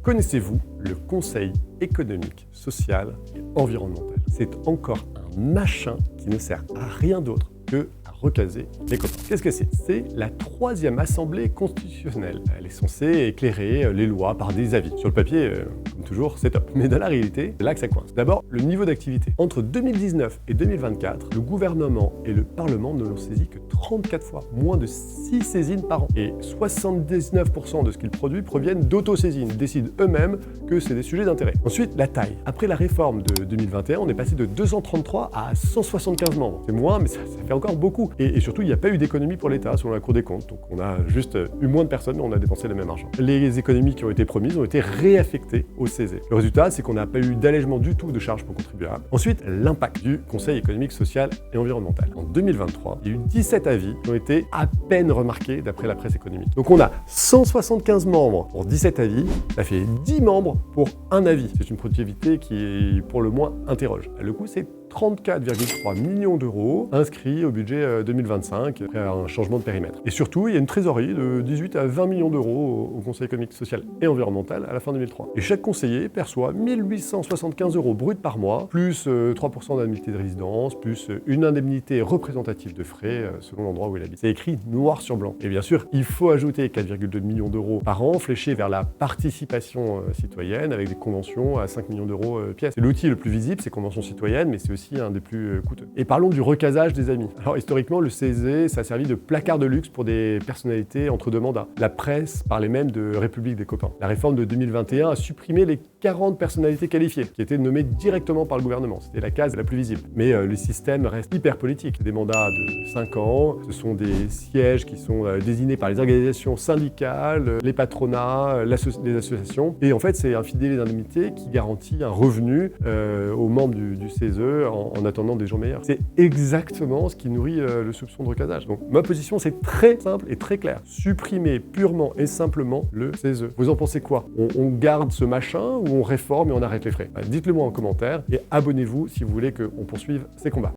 Connaissez-vous le Conseil économique, social et environnemental? C'est encore un machin qui ne sert à rien d'autre que à recaser les copains. Qu'est-ce que c'est? C'est la 3e assemblée constitutionnelle. Elle est censée éclairer les lois par des avis. Sur le papier, comme toujours, c'est top. Mais dans la réalité, c'est là que ça coince. D'abord, le niveau d'activité. Entre 2019 et 2024, le gouvernement et le Parlement ne l'ont saisi que 34 fois, moins de 6 saisines par an. Et 79% de ce qu'ils produisent proviennent d'autosaisines. Ils décident eux-mêmes que c'est des sujets d'intérêt. Ensuite, la taille. Après la réforme de 2021, on est passé de 233 à 175 membres. C'est moins, mais ça fait encore beaucoup. Et surtout, il n'y a pas eu d'économie pour l'État, selon la Cour des comptes. Donc on a juste eu moins de personnes, mais on a dépensé le même argent. Les économies qui ont été promises ont été réaffectées au CESE. Le résultat, c'est qu'on n'a pas eu d'allègement du tout de charges pour contribuables. Ensuite, l'impact du Conseil économique, social et environnemental. En 2023, il y a eu 17 avis qui ont été à peine remarqués d'après la presse économique. Donc on a 175 membres pour 17 avis, ça fait 10 membres pour un avis. C'est une productivité qui, pour le moins, interroge. Le coût, c'est 34,3 millions d'euros inscrits au budget 2025 après un changement de périmètre. Et surtout, il y a une trésorerie de 18 à 20 millions d'euros au Conseil économique, social et environnemental à la fin 2003. Et chaque conseiller perçoit 1875 euros bruts par mois, plus 3% d'indemnité de résidence, plus une indemnité représentative de frais selon l'endroit où il habite. C'est écrit noir sur blanc. Et bien sûr, il faut ajouter 4,2 millions d'euros par an fléchés vers la participation citoyenne avec des conventions à 5 millions d'euros pièce. C'est l'outil le plus visible, ces conventions citoyennes, mais c'est aussi un des plus coûteux. Et parlons du recasage des amis. Alors historiquement, le CESE, ça a servi de placard de luxe pour des personnalités entre deux mandats. La presse parlait même de République des copains. La réforme de 2021 a supprimé les 40 personnalités qualifiées qui étaient nommées directement par le gouvernement. C'était la case la plus visible. Mais le système reste hyper politique. Des mandats de 5 ans, ce sont des sièges qui sont désignés par les organisations syndicales, les patronats, les associations. Et en fait, c'est un filet d'indemnité qui garantit un revenu aux membres du CESE en attendant des jours meilleurs. C'est exactement ce qui nourrit le soupçon de recasage. Donc ma position, c'est très simple et très clair. Supprimer purement et simplement le CESE. Vous en pensez quoi? On garde ce machin ou on réforme et on arrête les frais? Dites-le moi en commentaire et abonnez-vous si vous voulez qu'on poursuive ces combats.